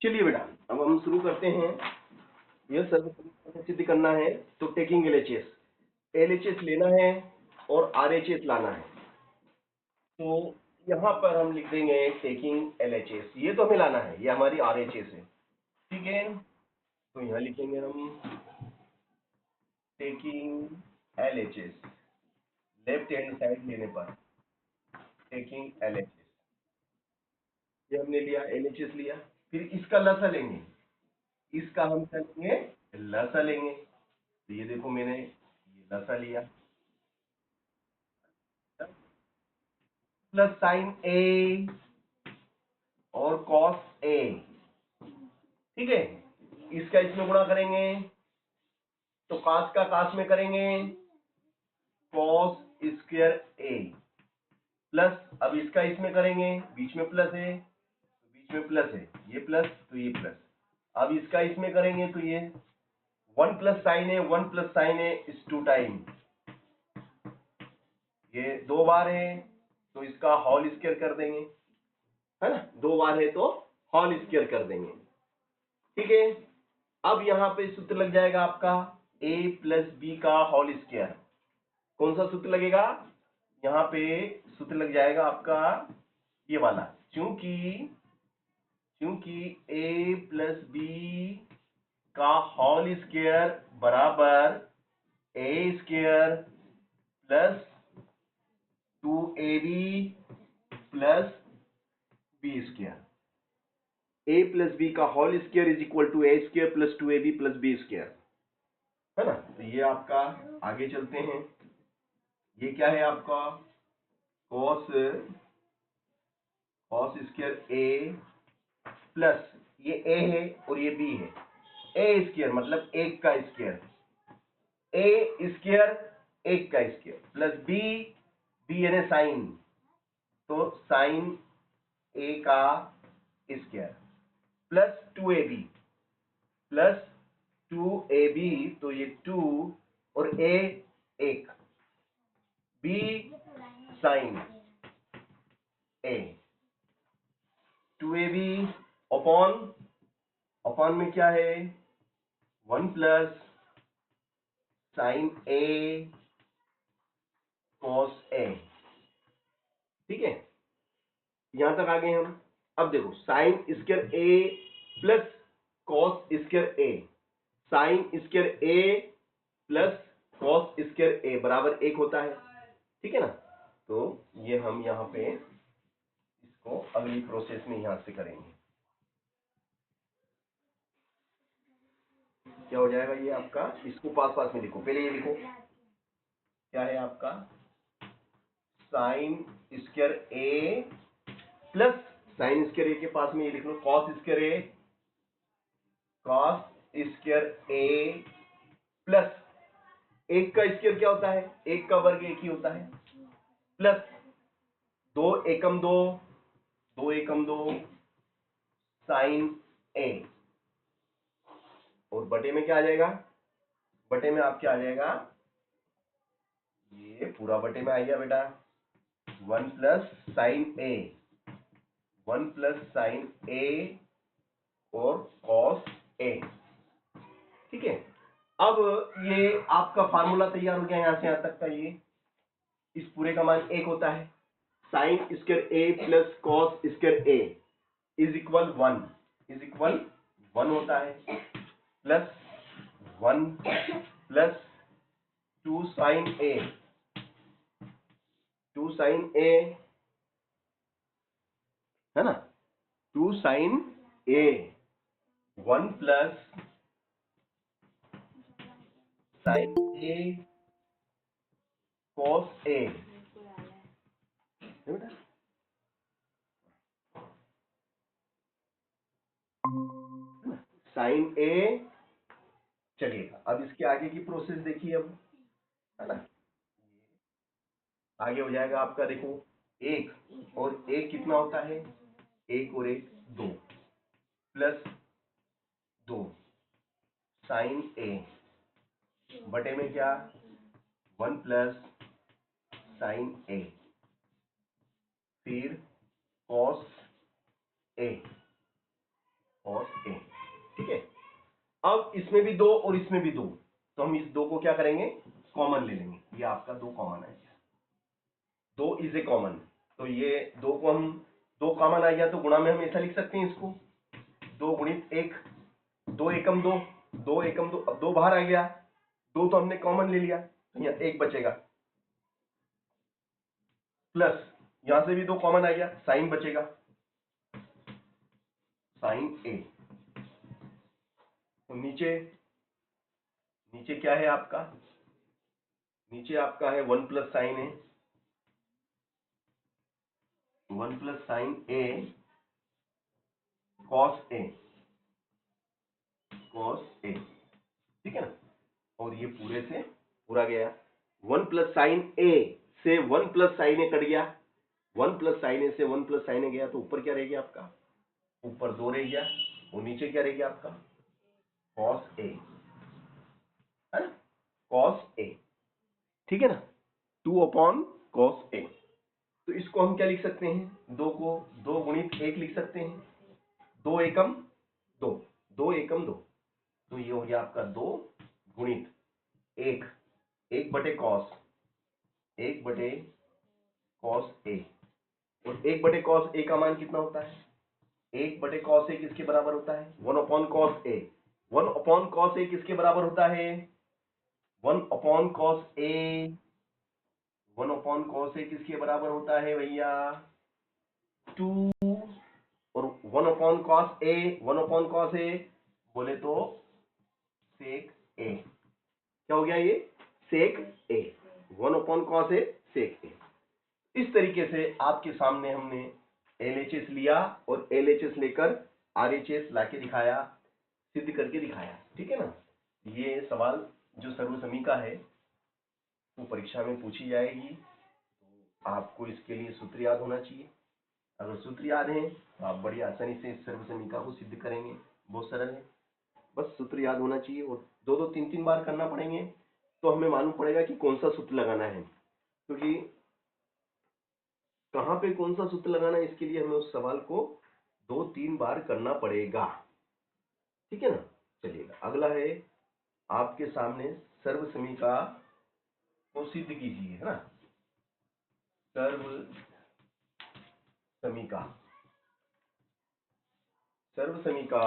चलिए बेटा, अब हम शुरू करते हैं। यह सर्वसम्मति सिद्ध करना है तो टेकिंग एलएचएस, एलएचएस लेना है और आरएचएस लाना है। तो यहाँ पर हम लिख देंगे टेकिंग एलएचएस, ये तो हमें लाना है, ये हमारी आरएचएस है, ठीक है। तो यहाँ लिखेंगे हम taking LHS, left hand side लेने पर टेकिंग एलएचएस, ये हमने लिया, एलएचएस लिया। फिर इसका लसा लेंगे, इसका हम क्या लेंगे, लसा लेंगे। तो ये देखो मैंने ये लसा लिया, प्लस साइन ए और कॉस ए, ठीक है। इसका इसमें गुणा करेंगे तो कास का कास में करेंगे, कॉस स्क्वायर ए, प्लस अब इसका इसमें करेंगे, बीच में प्लस है तो बीच में प्लस है, ये प्लस तो ये प्लस। अब इसका इसमें करेंगे तो ये 1 प्लस साइन है, 1 प्लस साइन है इज 2 टाइम, ये 2 बार है तो इसका होल स्क्वायर कर देंगे, है ना, 2 बार है तो होल स्क्वायर कर देंगे, ठीक है। अब यहाँ पे सूत्र लग जाएगा आपका a प्लस बी का होल स्क्वायर। कौन सा सूत्र लगेगा, यहाँ पे सूत्र लग जाएगा आपका ये वाला, क्योंकि क्योंकि a प्लस बी का होल स्क्वायर बराबर a square plus 2ab plus B square, a plus B का whole square is equal to a square plus 2ab plus B square, है ना। तो ये आपका, आगे चलते हैं, ये क्या है आपका कॉस कॉस स्क्वायर ए प्लस ये ए है और ये बी है, ए स्क्वायर मतलब एक का स्क्वायर, ए स्क्वायर एक का स्क्वायर प्लस बी, बी यानी साइन, तो साइन ए का square plus 2ab plus 2ab, तो ये 2 और a एक, बी साइन ए, 2ab अपॉन, अपॉन में क्या है 1 plus sine A cos A, ठीक है। यहां तक आ गए हम। अब देखो sign square A plus cos square A, sign square A plus cos square A बराबर 1 होता है, ठीक है ना। तो ये हम यहाँ पे इसको अगली प्रोसेस में यहां से करेंगे, क्या हो जाएगा ये आपका, इसको पास पास में लिखो, पहले ये लिखो क्या है आपका साइन स्क्वायर ए प्लस साइन स्क्वायर ए के पास में ये लिख लो कॉस स्क्वायर ए, कॉस स्क्वायर ए प्लस एक का स्क्वायर क्या होता है, एक का वर्ग एक ही होता है, प्लस 2 एकम 2, 2 एकम 2 साइन ए, और बटे में क्या आ जाएगा, बटे में आपके आ जाएगा, ये पूरा बटे में आ गया बेटा 1 प्लस साइन ए, 1 प्लस साइन ए और कॉस ए, ठीक है। अब ये आपका फार्मूला तैयार हो गया यहां से यहां तक का, ये इस पूरे का मान 1 होता है, sign square A plus cos square A is equal 1, is equal 1 होता है, प्लस 1 प्लस 2 साइन ए, 2 साइन ए, है ना, 2 sign A, 1 plus sine A cos A, बेटा साइन ए, चलिए अब इसके आगे की प्रोसेस देखिए अब, है ना। आगे हो जाएगा आपका देखो, एक और एक कितना होता है, एक और एक 2 प्लस 2 साइन ए, बटे में क्या 1 प्लस साइन ए, फिर कॉस ए, कॉस ठीक है। अब इसमें भी 2 और इसमें भी 2, तो हम इस 2 को क्या करेंगे, कॉमन ले लेंगे। ये आपका 2 कॉमन है, 2 इज ए कॉमन, तो ये 2 को हम 2 कॉमन आ गया तो गुणा में हम ऐसा लिख सकते हैं इसको, 2 गुणित 1, 2 एकम 2, 2 एकम 2, अब 2 बाहर आ गया, 2 तो हमने कॉमन ले लिया, तो यहाँ 1 बचेगा, प्लस यहां से भी 2 कॉमन आ गया, साइन बचेगा, साइन ए। तो नीचे नीचे क्या है आपका, नीचे आपका है 1 plus sine A, 1 plus sine A cos A, cos A, ठीक है ना। और ये पूरे से पूरा गया, 1 प्लस साइन ए से 1 प्लस साइन ए कट गया, 1 प्लस साइन ए से 1 प्लस साइन ए गया, तो ऊपर क्या रह गया आपका, ऊपर 2 रह गया, और नीचे क्या रह गया आपका, कॉस ए, है ना, कॉस ए, ठीक है ना, 2 अपॉन कॉस ए। तो इसको हम क्या लिख सकते हैं, 2 को 2 गुणित 1 लिख सकते हैं, 2 एकम 2, 2 एकम 2, तो ये हो गया आपका 2 गुणित 1, 1 बटे कॉस, 1 बटे कॉस ए, और 1 बटे कॉस ए का मान कितना होता है, 1 बटे कॉस ए किसके बराबर होता है, 1 upon cos A, 1 upon cos A किसके बराबर होता है, 1 upon cos A, 1 upon cos A किसके बराबर होता है भैया, 2, और 1 अपॉन कॉस ए, 1 अपॉन कॉस ए बोले तो सेक ए, क्या हो गया ये, सेक ए, 1 अपॉन कॉस ए सेक ए। इस तरीके से आपके सामने हमने एलएचएस लिया और एलएचएस लेकर आरएचएस लाके दिखाया, सिद्ध करके दिखाया, ठीक है ना। ये सवाल जो सर्वसमीका है वो परीक्षा में पूछी जाएगी, तो आपको इसके लिए सूत्र याद होना चाहिए। अगर सूत्र याद है तो आप बड़ी आसानी से इस सर्वसमीका को सिद्ध करेंगे, बहुत सरल है, बस सूत्र याद होना चाहिए, और 2-2 3-3 बार करना पड़ेंगे, तो हमें मालूम पड़ेगा कि कौन सा सूत्र लगाना है, क्योंकि कहाँ पे कौन सा सूत्र लगाना है इसके लिए हमें उस सवाल को 2-3 बार करना पड़ेगा, ठीक है ना। चलिएगा, अगला है आपके सामने सर्वसमीका को सिद्ध कीजिए, है ना, सर्वसमीका, सर्वसमीका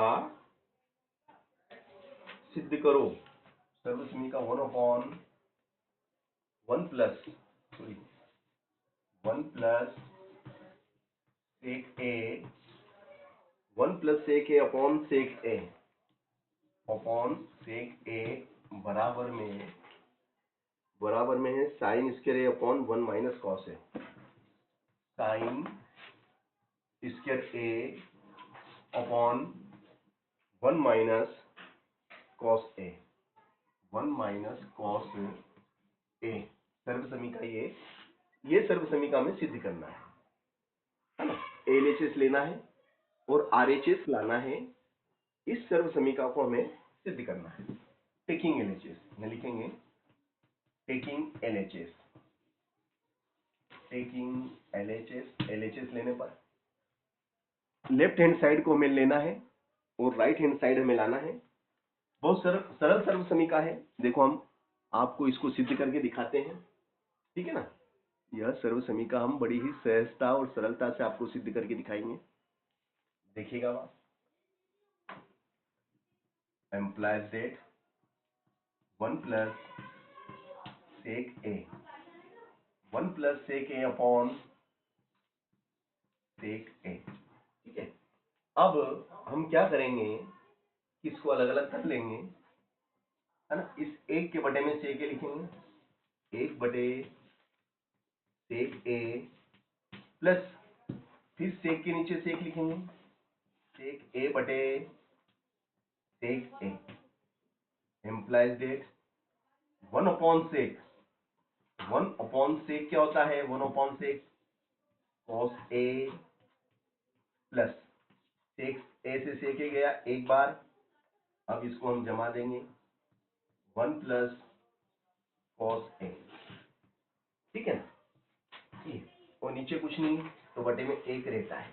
सिद्ध करो, सर्वसमीका 1 अपॉन 1 प्लस 1 प्लस सेक ए, 1 प्लस सेक ए अपॉन सेक ए, अपॉन सेक ए बराबर में है sign square A upon 1 minus cos A, sign square A upon 1 minus cos A, 1 minus cos A. सर्वसमीका ये सर्वसमीका में सिद्ध करना है ना, एलएचएस लेना है और आरएचएस लाना है, इस सर्वसमीका को हमें सिद्ध करना है। टेकिंग एलएचएस में लिखेंगे, taking LHS, taking LHS, LHS लेने पर लेफ्ट हैंड साइड को हमें लेना है और राइट हैंड साइड हमें लाना है। बहुत सरल सर्वसमीका है, देखो हम आपको इसको सिद्ध करके दिखाते हैं, ठीक है ना। यह सर्वसमीका हम बड़ी ही सहजता और सरलता से आपको सिद्ध करके दिखाएंगे, देखिएगा बात। Employees that 1 plus sec A, 1 plus sec A upon sec ए, ठीक है। अब हम क्या करेंगे, इसको अलग अलग कर लेंगे, है ना, इस 1 के बटे में सेक ए लिखेंगे, 1 बटे सेक ए प्लस फिर सेक के नीचे सेक लिखेंगे, सेक ए बटे sec A, implies that 1 upon sec, 1 upon sec क्या होता है, 1 upon sec cos A plus sec A से सेक ए गया एक बार, अब इसको हम जमा देंगे 1 प्लस कॉस ए, ठीक है ना, ठीक, और नीचे कुछ नहीं तो बटे में 1 रहता है,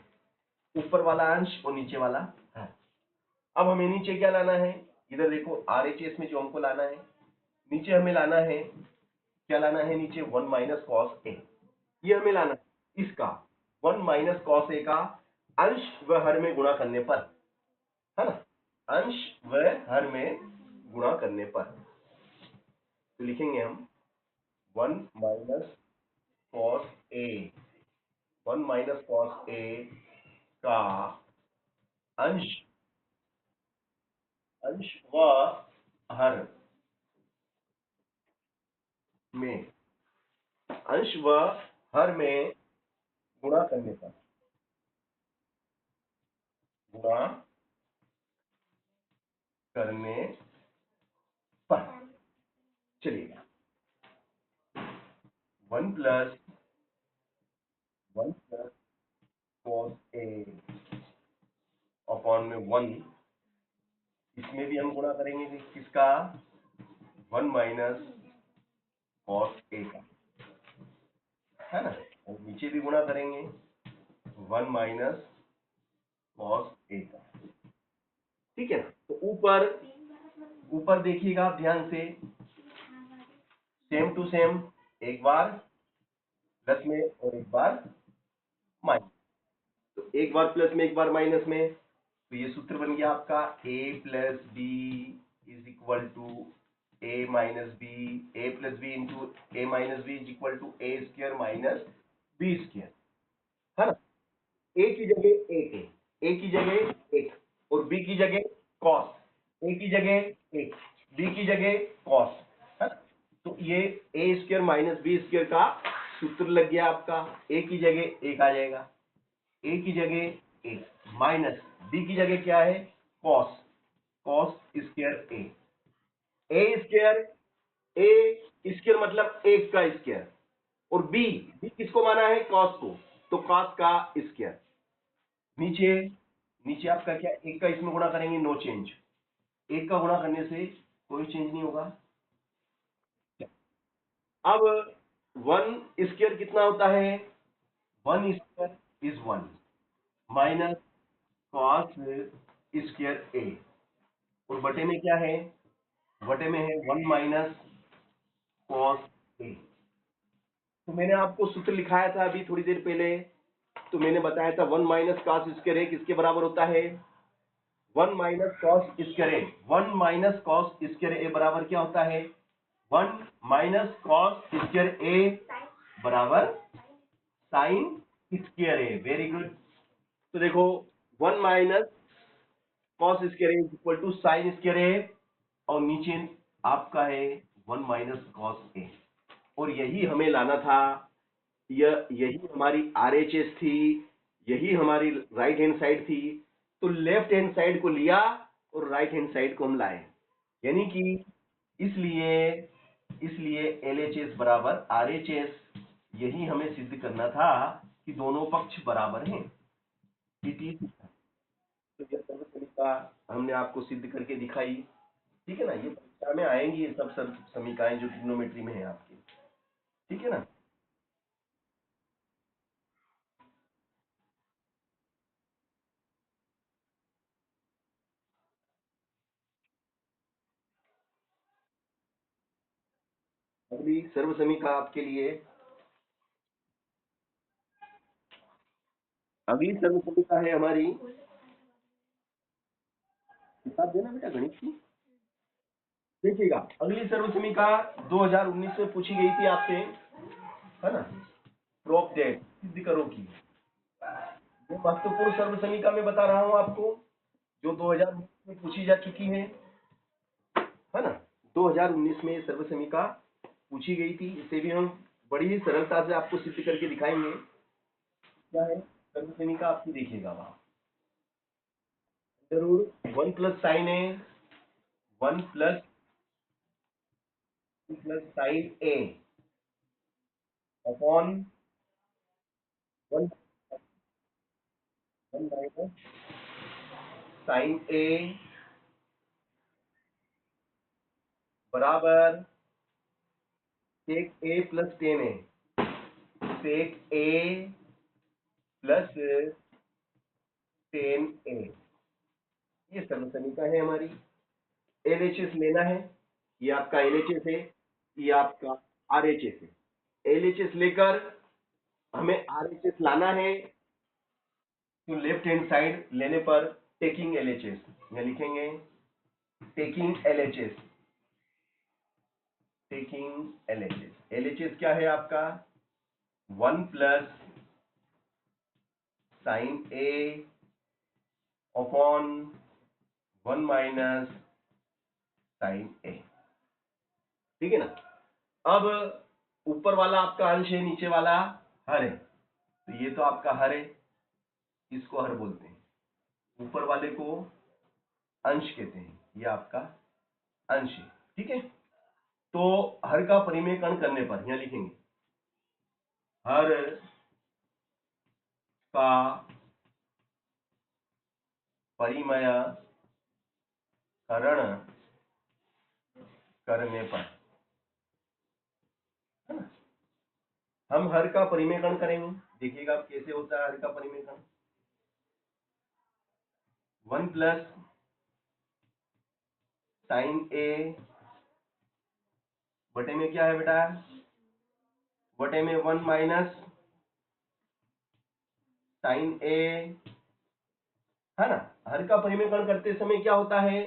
ऊपर वाला अंश और नीचे वाला है। अब हमें नीचे क्या लाना है, इधर देखो RHS में जो हमको लाना है, नीचे हमें लाना है, क्या लाना है नीचे, 1 माइनस कॉस ए, ये हमें लाना है इसका 1 माइनस कॉस ए का अंश व हर में गुणा करने पर, है ना, अंश व हर में गुणा करने पर, तो लिखेंगे हम 1 minus cos A, 1 minus cos A का अंश अंश व हर में, अंश व हर में गुणा करने पर, गुणा करने पर, चलिए 1 प्लस कॉस ए अपॉन में 1, इसमें भी हम गुणा करेंगे किसका, 1 माइनस कॉस ए का, है ना, और नीचे भी गुणा करेंगे 1 माइनस कॉस ए का, ठीक है ना। तो ऊपर ऊपर देखिएगा आप ध्यान से, सेम टू सेम, एक बार प्लस में और एक बार माइनस, तो एक बार प्लस में एक बार माइनस में, तो ये सूत्र बन गया आपका a plus B is equal to A minus B, A plus B into A minus B is equal to A square minus B square, है ना। ए की जगह एक है, ए की जगह एक, और बी की जगह कॉस, ए की जगह एक, बी की जगह कॉस, है ना। तो ये ए स्क्वायर माइनस बी स्क्वायर का सूत्र लग गया आपका, ए की जगह एक आ जाएगा, ए की जगह एक माइनस बी की जगह क्या है, कॉस, कॉस स्क्वायर ए, ए स्क्वायर, ए स्क्वायर मतलब एक का स्क्वायर, और बी, बी किसको माना है, कॉस को, तो कॉस का स्क्वायर, नीचे नीचे आपका क्या, एक का इसमें गुणा करेंगे, नो चेंज, एक का गुणा करने से कोई चेंज नहीं होगा। अब 1 स्क्वायर कितना होता है, 1 square is 1 minus cos square A, और बटे में क्या है, बटे में है 1 माइनस कॉस ए। तो मैंने आपको सूत्र लिखाया था अभी थोड़ी देर पहले, तो मैंने बताया था 1 माइनस कॉस स्क्वायर ए किसके बराबर होता है, 1 minus cos square A, 1 minus cos square A बराबर क्या होता है, 1 माइनस कॉस स्क्वायर ए बराबर sine square A, very good. तो देखो 1 minus cos square A equal to sine square A, और नीचे आपका है 1 माइनस कॉस ए, और यही हमें लाना था, यही हमारी आरएचएस थी, यही हमारी राइट हैंड साइड थी, तो लेफ्ट हैंड साइड को लिया और राइट हैंड साइड को हम लाए, यानी कि इसलिए इसलिए एलएचएस बराबर आरएचएस, यही हमें सिद्ध करना था कि दोनों पक्ष बराबर हैं, इट इज, तो यह समीकरण हमने आपको सिद्ध करके दिखाई, ठीक है ना, ये परीक्षा में आएंगी ये सब समीकरण जो ट्रिग्नोमेट्री में है आपकी, ठीक है ना। अगली सर्व समीकरण आपके लिए, अगली सर्व समीकरण है हमारी, किताब देना बेटा गणित की, देखिएगा अगली सर्व समीकरण 2019 में पूछी गई थी आपसे, है ना, प्रूफ दैट, सिद्ध करो की, ये महत्वपूर्ण सर्व समीकरण में बता रहा हूं आपको, जो 2019 में पूछी जा चुकी है ना, 2019 में सर्व समीकरण पूछी गई थी, इसे भी हम बड़ी ही सरलता से आपको सिद्ध करके दिखाएंगे, क्या है सर्व समीकरण आपकी, देखिएगा वहां जरूर 1 plus sine A, 1 plus sine A upon 1 minus sign ए बराबर सेक ए प्लस टेन ए, सेक ए प्लस टेन ए, ये सर्वसमिका है हमारी। एलएचएस लेना है, ये आपका एलएचएस है, ये आपका आरएचएस है। एलएचएस लेकर हमें आरएचएस लाना है, तो लेफ्ट हैंड साइड लेने पर टेकिंग एलएचएस, यहां लिखेंगे taking LHS. Taking LHS, LHS क्या है आपका 1 plus sine A upon 1 minus sign ए, ठीक है ना। अब ऊपर वाला आपका अंश है, नीचे वाला हर है, तो ये तो आपका हर है, इसको हर बोलते हैं। ऊपर वाले को अंश कहते हैं, ये आपका अंश है, ठीक है। तो हर का परिमेयकरण करने पर यहां लिखेंगे हर का परिमेयकरण करने पर, है ना। हम हर का परिमेयकरण करेंगे, देखिएगा कैसे होता है हर का परिमेयकरण। 1 प्लस साइन ए बटे में क्या है बेटा, बटे में 1 माइनस साइन ए, है ना। हर का परिमेयकरण करते समय क्या होता है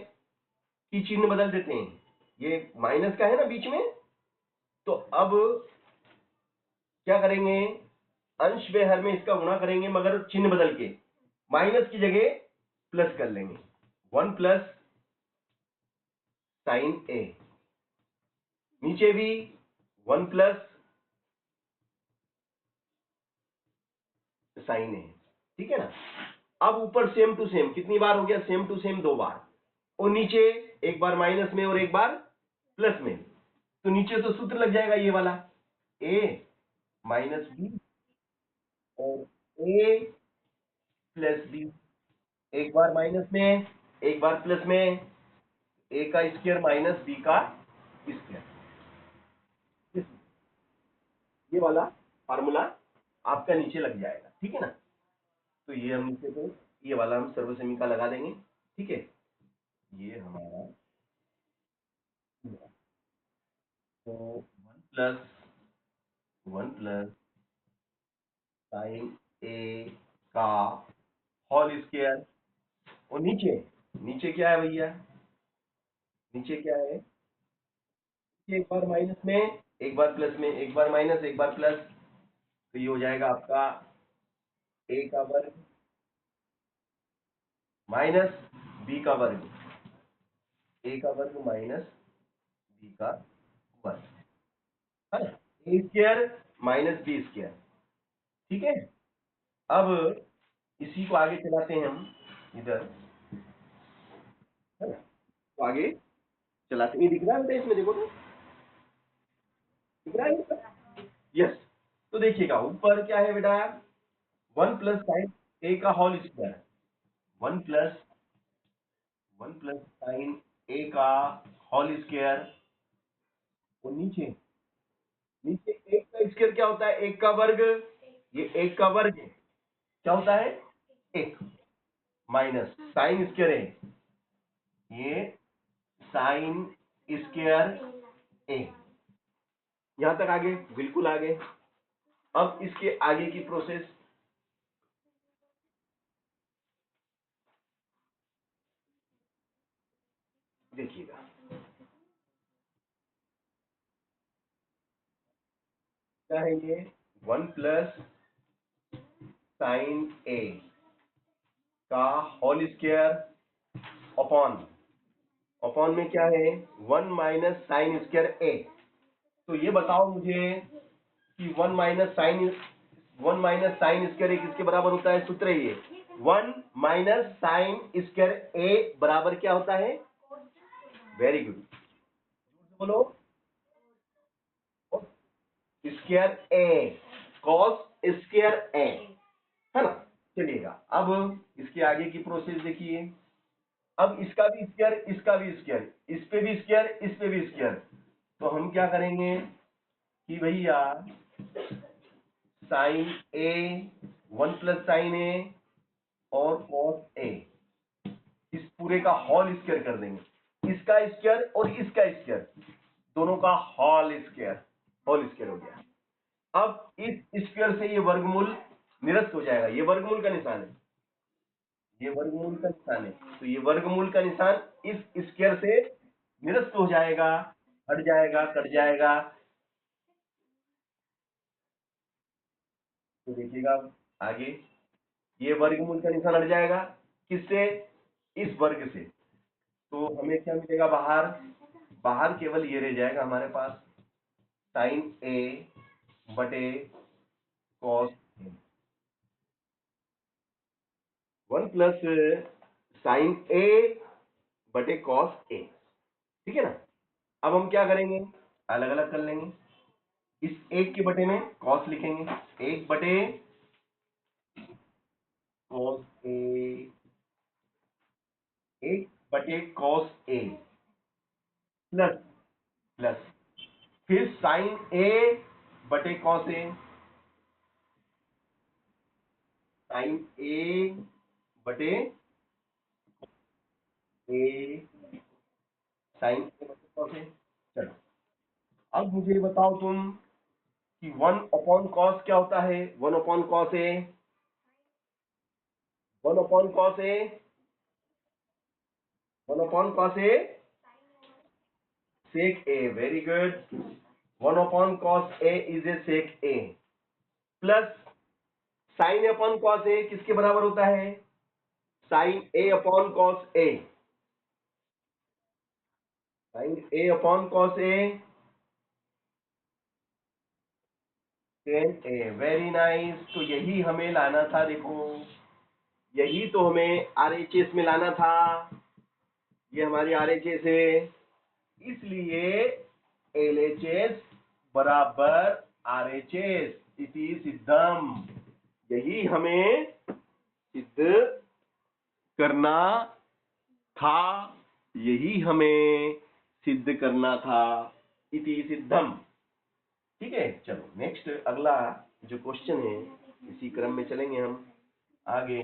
कि चिन्ह बदल देते हैं, ये माइनस का है ना बीच में, तो अब क्या करेंगे, अंश व हर में इसका गुणा करेंगे, मगर चिन्ह बदल के माइनस की जगह प्लस कर लेंगे। 1 प्लस साइन ए, नीचे भी 1 प्लस साइन ए, ठीक है ना। अब ऊपर सेम टू सेम कितनी बार हो गया, सेम टू सेम 2 बार, और नीचे एक बार माइनस में और एक बार प्लस में, तो नीचे तो सूत्र लग जाएगा ये वाला ए माइनस बी और ए प्लस बी, एक बार माइनस में एक बार प्लस में, ए का स्क्वायर माइनस बी का स्क्वायर, ये वाला फार्मूला आपका नीचे लग जाएगा, ठीक है ना। तो ये हम नीचे को ये वाला हम सर्वसमीका लगा देंगे, ठीक है। ये हमारा तो 1 प्लस साइन ए का होल स्क्वायर, और नीचे नीचे क्या है भैया, नीचे क्या है, एक बार माइनस में एक बार प्लस में, एक बार माइनस एक बार प्लस, तो ये हो जाएगा आपका ए का वर्ग माइनस बी का वर्ग, ए का वर्ग माइनस बी का वर्ग, है ना, ए स्क्वायर माइनस बी स्क्वायर, ठीक है। अब इसी को आगे चलाते हैं हम इधर, है ना, तो आगे चलाते, ये दिख रहा है बेटा, इसमें देखो तो दिख रहा है, यस। तो देखिएगा ऊपर क्या है बेटा, 1 प्लस साइन ए का whole square, 1 plus 1 plus sine A का होल स्क्वायर, और नीचे नीचे एक का स्क्वायर क्या होता है, एक का वर्ग, ये एक का वर्ग है, क्या होता है एक, माइनस साइन स्क्वायर है, ये साइन स्क्वायर ए, यहां तक आगे, बिल्कुल आगे। अब इसके आगे की प्रोसेस देखिएगा, क्या है ये 1 प्लस साइन ए का होल स्क्वायर अपॉन, अपॉन में क्या है 1 माइनस साइन स्क्वायर ए, तो ये बताओ मुझे कि 1 माइनस साइन स्क्वायर ए किसके बराबर होता है, सूत्र है ये 1 माइनस साइन स्क्वायर ए बराबर क्या होता है, वेरी गुड, बोलो स्क्वायर ए, कॉस स्क्वायर ए, है ना। चलिएगा अब इसके आगे की प्रोसेस देखिए, अब इसका भी स्क्वायर इसका भी स्क्वायर, इस पे भी स्क्वायर इस पे भी स्क्वायर, तो हम क्या करेंगे कि भैया साइन ए 1 प्लस साइन ए और कॉस ए, इस पूरे का होल स्क्वायर कर देंगे, इसका स्क्वायर और इसका स्क्वायर, दोनों का होल स्क्वायर हो गया। अब इस स्क्वायर से ये वर्गमूल निरस्त हो जाएगा, ये वर्गमूल का निशान है, ये वर्गमूल का निशान है, तो ये वर्गमूल का निशान इस स्क्वायर से निरस्त हो जाएगा, हट जाएगा, कट जाएगा। तो देखिएगा आगे, ये वर्गमूल का निशान हट जाएगा, किससे? इस वर्ग से। तो हमें क्या मिलेगा बाहर? बाहर केवल ये रह जाएगा हमारे पास, साइन ए बटे कॉस ए, 1 प्लस साइन ए बटे कॉस ए, ठीक है ना। अब हम क्या करेंगे? अलग अलग कर लेंगे, इस एक के बटे में कॉस लिखेंगे, 1 बटे कॉस ए, 1 बटे कॉस ए प्लस प्लस फिर साइन ए बटे कॉस ए, साइन ए बटे ए, साइन ए बटे कॉस ए। चलो अब मुझे ये बताओ तुम कि 1/cos क्या होता है? 1/cos A, 1/cos A, 1/cos A sec a, very good. 1/cos a is a sec a plus sine A upon cos A किसके बराबर होता है? Sine A upon cos A, sine A upon cos A, tan A, very nice. तो यही हमें लाना था, देखो यही तो हमें आरएचएस में लाना था, ये हमारी आरएचएस है, इसलिए एलएचएस बराबर आरएचएस, इति सिद्धम। यही हमें सिद्ध करना था, यही हमें सिद्ध करना था, इति सिद्धम। ठीक है, चलो नेक्स्ट अगला जो क्वेश्चन है, इसी क्रम में चलेंगे हम आगे।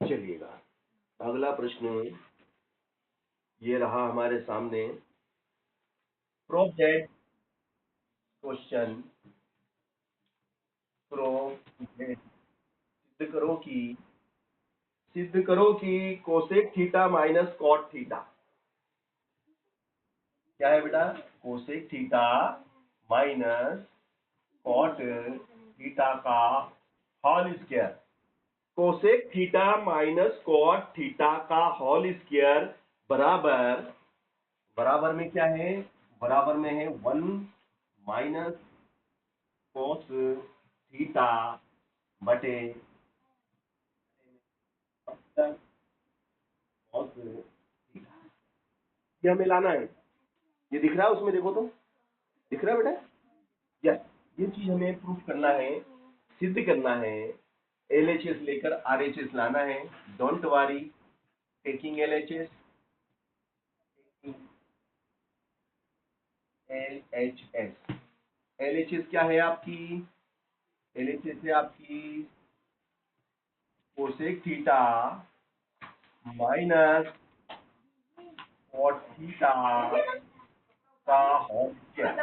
चलिएगा अगला प्रश्न ये रहा हमारे सामने, प्रूव दैट क्वेश्चन, सिद्ध करो कि cosec theta minus cot theta क्या है बेटा? Cosec theta minus cot theta का whole square, cosec theta minus cot theta का होल स्क्वायर बराबर, बराबर में क्या है? बराबर में है 1 माइनस कोस थीटा बटे कॉस थीटा, ये हमें लाना है। ये दिख रहा है उसमें, देखो तो, दिख रहा है बेटा? यस, ये चीज हमें प्रूफ करना है, सिद्ध करना है, एलएचएस लेकर आरएचएस लाना है। Don't worry, taking LHS, LHS, LHS क्या है आपकी? एलएचएस है आपकी cosec theta minus cot theta का होल स्क्वायर।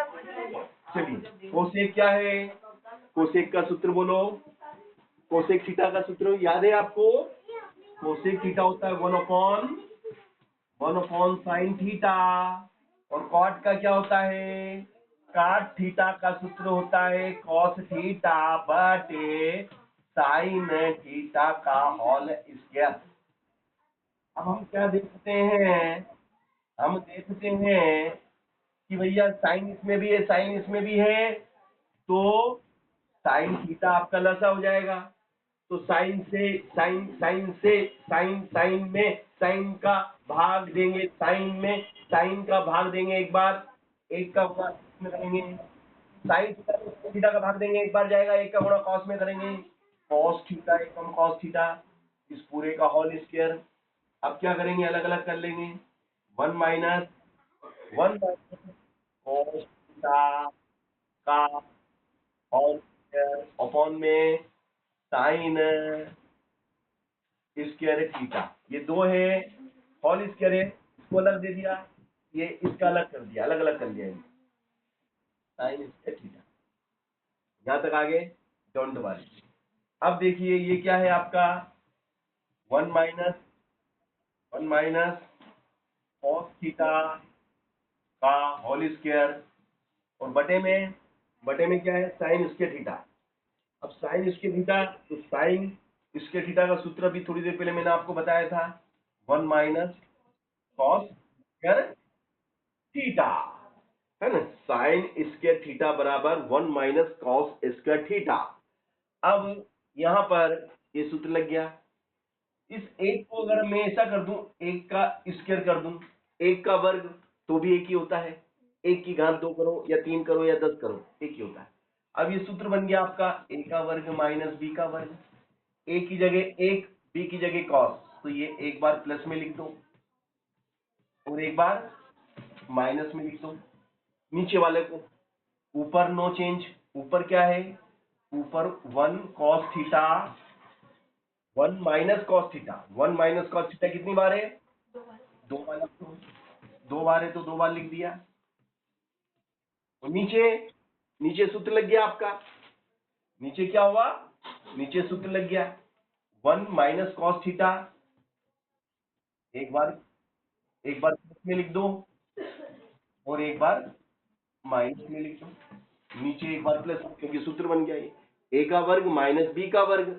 चलिए कोसेक क्या है? कोसेक का सूत्र बोलो, कोसेक थीटा का सूत्र याद है आपको? कोसेक थीटा होता है 1/1 साइन थीटा, और कॉट का क्या होता है? कॉट थीटा का सूत्र होता है कॉस थीटा बटे साइन थीटा का होल स्क्वायर। अब हम क्या देखते हैं? हम देखते हैं कि भैया साइन इसमें भी है, साइन इसमें भी है, तो साइन थीटा आपका लसा हो जाएगा। तो साइन से साइन, साइन से साइन, साइन में साइन का भाग देंगे, साइन में साइन का भाग देंगे एक बार, एक का गुणा इसमें करेंगे, साइन थीटा में थीटा का भाग देंगे एक बार जाएगा, एक का गुणा कॉस में करेंगे, कॉस थीटा एकम कॉस थीटा, इस पूरे का होल स्क्वायर। अब क्या करेंगे? अलग अलग कर लेंगे, 1 माइनस cos थीटा का होल स्क्वायर अपॉन में साइन स्क्वायर थीटा। ये दो है, होल स्क्वायर है, इसको अलग दे दिया, ये इसका अलग कर दिया, अलग अलग कर दिया साइन स्क्वायर थीटा। यहां तक आगे डोंट वरी। अब देखिए ये क्या है आपका, वन माइनस कॉस थीटा का होल स्क्वायर, और बटे में क्या है, साइन स्क्वायर थीटा। अब साइन स्क्वायर थीटा, तो साइन स्क्वायर थीटा का सूत्र भी थोड़ी देर पहले मैंने आपको बताया था, one minus cos square theta, है ना। साइन स्क्वायर थीटा बराबर one minus cos square theta. अब यहां पर ये सूत्र लग गया। इस एक को अगर मैं ऐसा कर दूं, एक का स्क्वायर कर दूं, एक का वर्ग तो भी एक ही होता है, एक की घात 2 करो या 3 करो या 10 करो, एक ही होता है। अब ये सूत्र बन गया आपका ए का वर्ग माइनस बी का वर्ग, ए की जगह एक, बी की जगह कॉस, तो ये एक बार प्लस में लिख दो और एक बार माइनस में लिख दो। नीचे वाले को ऊपर नो चेंज, ऊपर क्या है, ऊपर one cos theta, one minus cos theta, one minus cos theta कितनी बार है, दो बार लिख दो, दो बार है तो दो बार लिख दिया। और नीचे नीचे सूत्र लग गया आपका, नीचे क्या हुआ, नीचे सूत्र लग गया वन माइनस कॉस थीटा, एक बार प्लस में लिख दो और एक बार माइनस में लिख दो। नीचे एक बार प्लस, क्योंकि सूत्र बन गया ये ए का वर्ग माइनस बी का वर्ग,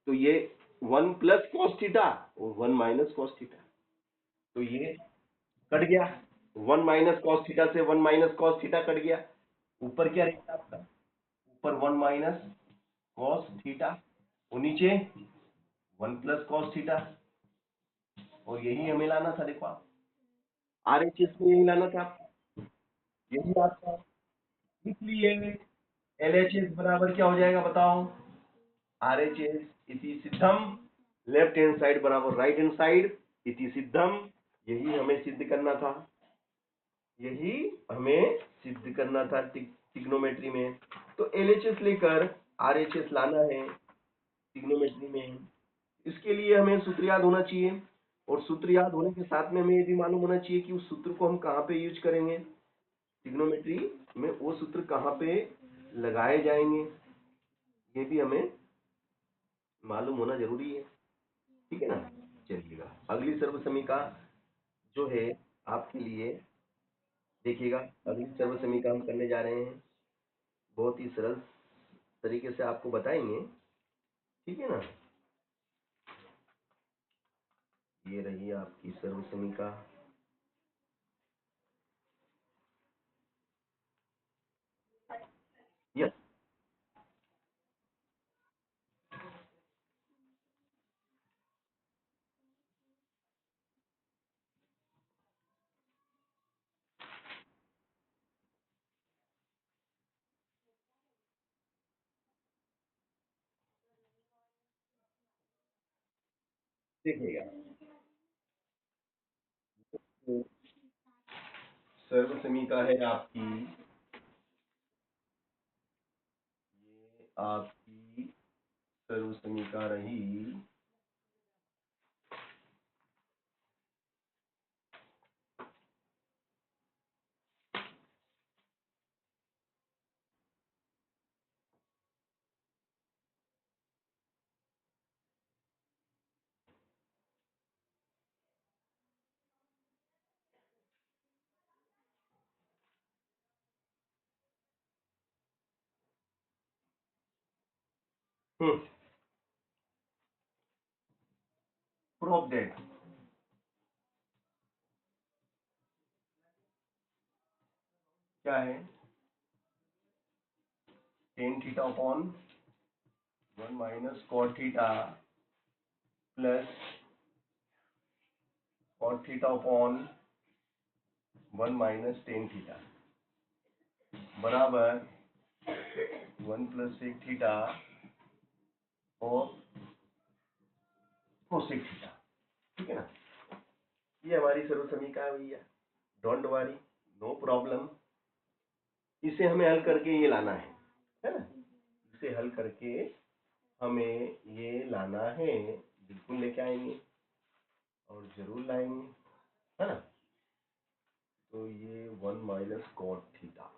तो ये वन प्लस कॉस थीटा और वन माइनस कॉस थीटा, तो ये कट गया, वन माइनस कॉस थीटा से one minus cos theta cut गया। ऊपर क्या रहेगा आपका, ऊपर वन माइनस कॉस थीटा और नीचे वन प्लस कॉस थीटा, और यही हमें लाना था, देखो आप RHS में यही लाना था आपको, यही आपका। इसलिए LHS बराबर क्या हो जाएगा बताओ, RHS इति सिद्धम, लेफ्ट हैंड साइड बराबर राइट हैंड साइड इति सिद्धम, यही हमें सिद्ध करना था, यही हमें सिद्ध करना था ट्रिग्नोमेट्री में। तो LHS लेकर RHS लाना है ट्रिग्नोमेट्री में, इसके लिए हमें सूत्र याद होना चाहिए, और सूत्र याद होने के साथ में हमें ये भी मालूम होना चाहिए कि उस सूत्र को हम कहाँ पे यूज करेंगे ट्रिग्नोमेट्री में, वो सूत्र कहाँ पे लगाए जाएंगे, ये भी हमें मालूम होना जरूरी है, ठीक है ना। चलिएगा अगली सर्व समीका जो है आपके लिए, देखिएगा अगली सर्व समीका हम करने जा रहे हैं, बहुत ही सरल तरीके से आपको बताएंगे, ठीक है ना। ये रही आपकी सर्व समीका। यस, देखिएगा तो सर्व समीका है आपकी, ये आपकी सर्व समीका रही, प्रूव दैट क्या है, tan theta upon one minus cot theta plus cot theta upon one minus tan theta बराबर वन प्लस सेक थीटा और कोसेक थीटा, ठीक है ना। ये हमारी सर्व समीका है भैया, डोंट वरी, नो प्रॉब्लम, इसे हमें हल करके ये लाना है ना, इसे हल करके हमें ये लाना है, बिल्कुल लेके आएंगे और जरूर लाएंगे, है ना। तो ये 1 माइनस कॉट थीटा,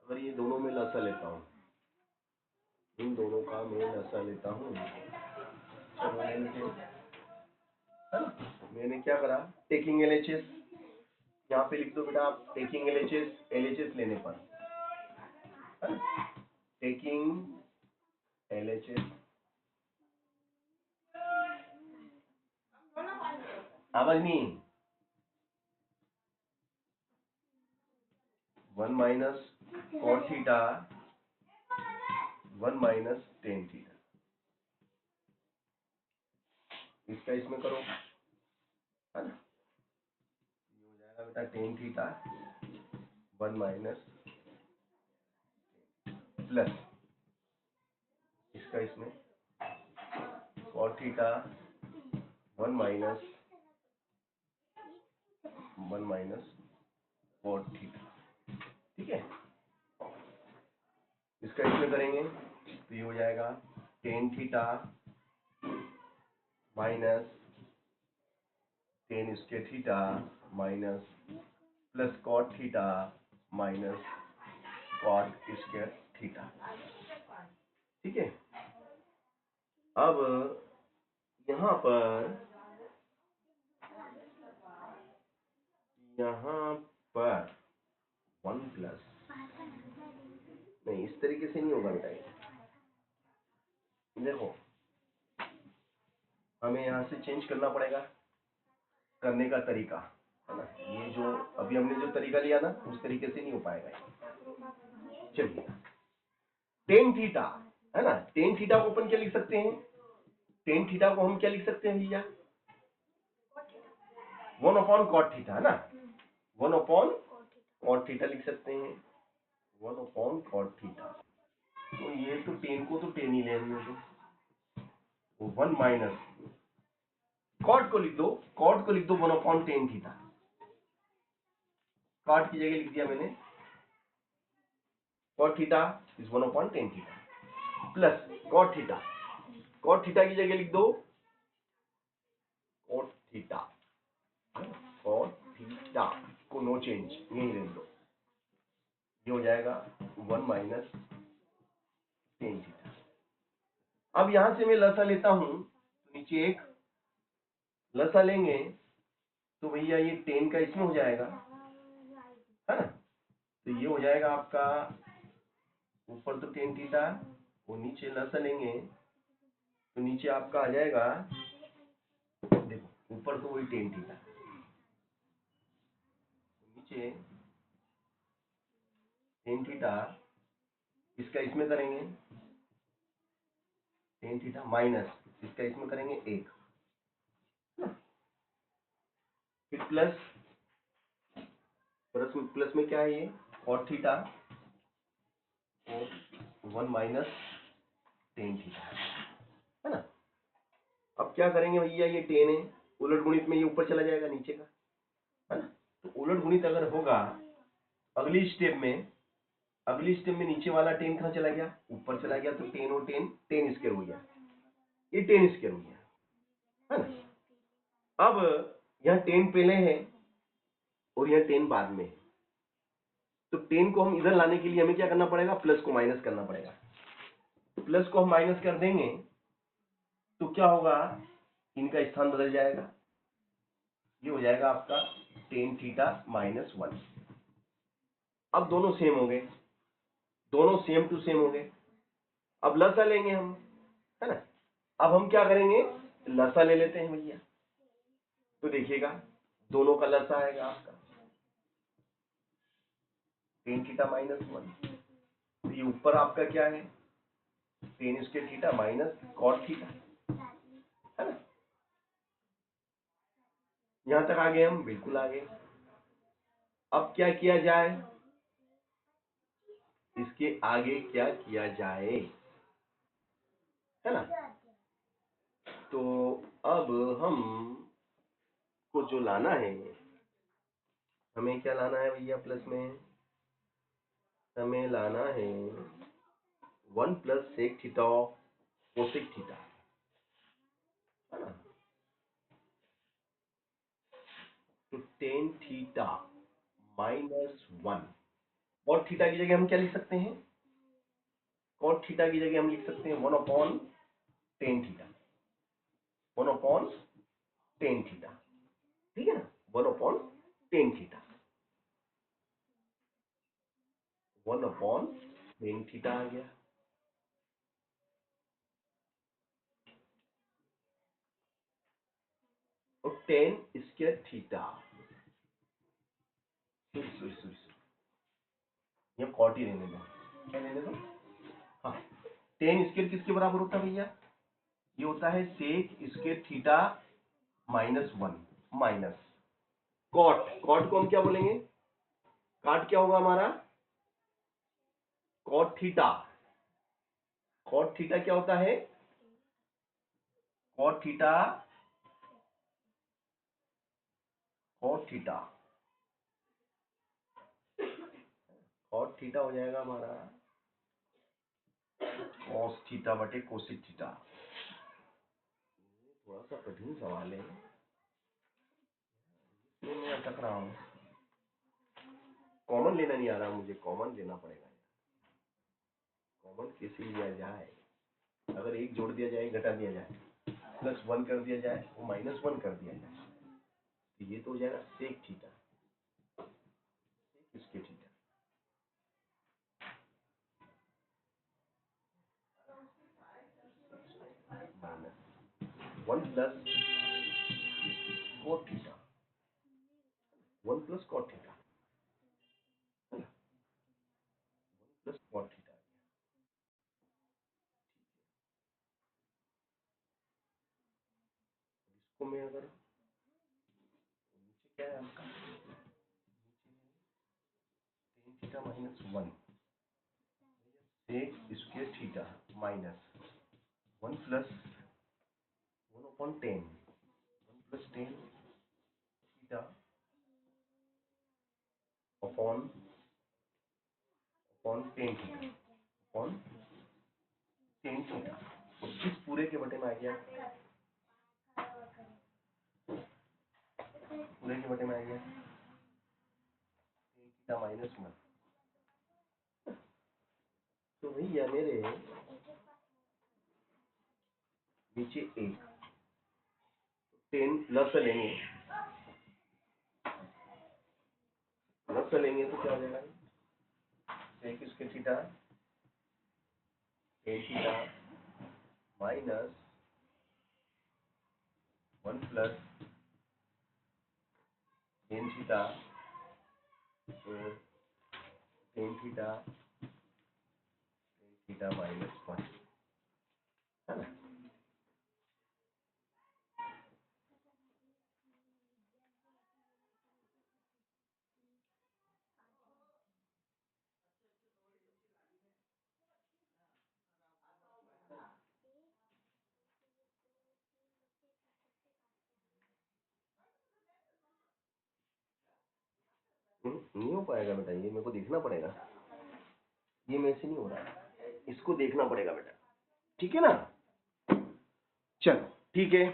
अगर ये दोनों में लसा लेता हूँ, इन दोनों का मैं लसा लेता हूँ, चलो है ना। मैंने क्या करा, टेकिंग एलएचएस, यहाँ पे लिख दो बेटा आप, टेकिंग एलएचएस, एलएचएस लेने पर, है ना, टेकिंग एलएचएस, आवाज नहीं, 1 minus cot theta, 1 minus tan theta, इसका इसमें करो, है ना, ये हो जाएगा बेटा टेन थीटा 1 माइनस प्लस इसका इसमें cot theta 1 minus cot theta, ठीक है। इसका इसमें करेंगे तो ये हो जाएगा tan theta minus tan square theta minus plus cot theta minus cot square theta, ठीक है। अब यहाँ पर वन प्लस, नहीं इस तरीके से नहीं होगा बेटा, देखो हमें यहाँ से चेंज करना पड़ेगा, करने का तरीका, है ना, ये जो अभी हमने जो तरीका लिया ना उस तरीके से नहीं हो पाएगा। चलिए टेन थीटा, है ना, टेन थीटा को अपन क्या लिख सकते हैं, टेन थीटा को हम क्या लिख सकते हैं भैया, 1 अपॉन कॉट थीटा, है ना, 1 अपॉन कॉट थीटा लिख सकते हैं, 1 अपॉन कॉट थीटा। तो ये तो टेन को तो टेन ही लेने दो, 1 माइनस कॉट को लिख दो, कॉट को लिख दो 1 अपॉन टेन थीटा, कॉट की जगह लिख दिया मैंने cot theta is 1 upon tan theta plus cot theta, cot theta की जगह लिख दो कॉट थीटा, कॉट थीटा को नो चेंज यही रख दो, ये हो जाएगा 1 माइनस टेन थीटा। अब यहां से मैं लसा लेता हूं तो नीचे एक लसा लेंगे तो भैया ये टेन का इसमें हो जाएगा, है ना, तो ये हो जाएगा आपका ऊपर तो टेन थीटा और नीचे लसा लेंगे तो नीचे आपका आ जाएगा, देखो ऊपर तो वही टेन थीटा, नीचे टेन थीटा, इसका इसमें करेंगे टेन थीटा माइनस इसका इसमें करेंगे एक, फिर प्लस प्लस में क्या है ये कॉट थीटा और 1 माइनस टेन थीटा, है ना। अब क्या करेंगे भैया, ये टेन है, उलट गुणित में ये ऊपर चला जाएगा नीचे का, है ना, तो उलट गुणित अगर होगा अगली स्टेप में, अगली स्टेप में नीचे वाला टेन कहाँ चला गया, ऊपर चला गया, तो टेन और टेन टेन स्क्वायर हो गया, ये टेन स्क्वायर हो गया, है ना। अब यहाँ टेन पहले है और यहाँ टेन बाद में है, तो टेन को हम इधर लाने के लिए हमें क्या करना पड़ेगा, प्लस को माइनस करना पड़ेगा, तो प्लस को हम माइनस कर देंगे तो क्या होगा, इनका स्थान बदल जाएगा, ये हो जाएगा आपका टेन थीटा माइनस वन। अब दोनों सेम हो गए, दोनों सेम टू सेम हो गए, अब लसा लेंगे हम, है ना। अब हम क्या करेंगे, लसा ले लेते हैं भैया, तो देखिएगा दोनों का लसा आएगा आपका टेन थीटा माइनस वन, तो ये ऊपर आपका क्या है tan square theta minus cot theta, है ना। यहां तक आ गए हम, बिल्कुल आ गए। अब क्या किया जाए, इसके आगे क्या किया जाए, है ना। तो अब हम को जो लाना है, हमें हमें क्या लाना है भैया प्लस में? हमें लाना है 1 plus sec theta cosec theta, है ना? तो टेन थीटा -1। और थीटा की जगह हम क्या लिख सकते हैं? और थीटा की जगह हम लिख सकते हैं 1/tan थीटा, 1/tan थीटा, ठीक है ना? 1/tan थीटा, 1/tan थीटा आ गया। और टेन स्क्वायर थीटा, ये कॉट ही रहने दो, क्या रहने दो? हाँ, टेन स्क्वायर किसके बराबर होता है भैया? ये होता है sec square theta -1 minus cot. Cot को हम क्या बोलेंगे? कॉट क्या होगा हमारा? Cot theta. कॉट थीटा क्या होता है? Cot theta, cot theta, cot theta हो जाएगा हमारा कॉस थीटा बटे कोसिक थीटा। थोड़ा सा कठिन सवाल है, इसमें मैं अटक रहा हूँ। कॉमन लेना नहीं आ रहा मुझे, कॉमन लेना पड़ेगा। कॉमन कैसे लिया जाए? अगर एक जोड़ दिया जाए, घटा दिया जाए, +1 कर दिया जाए, वो -1 कर दिया जाए, तो ये तो हो जाएगा सेक थीटा, इसके theta -1 plus cot theta, 1 plus cot theta, plus cot theta. इसको मैं अगर नीचे क्या है आपका, tan theta -1 sec square theta -1 plus 1/10, 1 plus tan theta upon upon tan theta upon tan theta. इस पूरे के बटे में आ गया, पूरे के बटे में आ गया टेन थीटा -1। तो भैया मेरे नीचे एक टेन प्लस लेंगे, प्लस लेंगे तो क्या हो जाएगा? Sec square theta tan theta -1 plus tan theta tan theta -1, है ना? नहीं हो पाएगा बेटा, ये मेरे को देखना पड़ेगा, ये मेरे से नहीं हो रहा है, इसको देखना पड़ेगा बेटा, ठीक है ना? चलो ठीक है,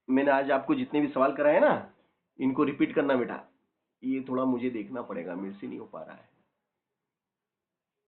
मैंने आज आपको जितने भी सवाल कराए ना, इनको रिपीट करना बेटा, ये थोड़ा मुझे देखना पड़ेगा, मेरे से नहीं हो पा रहा है।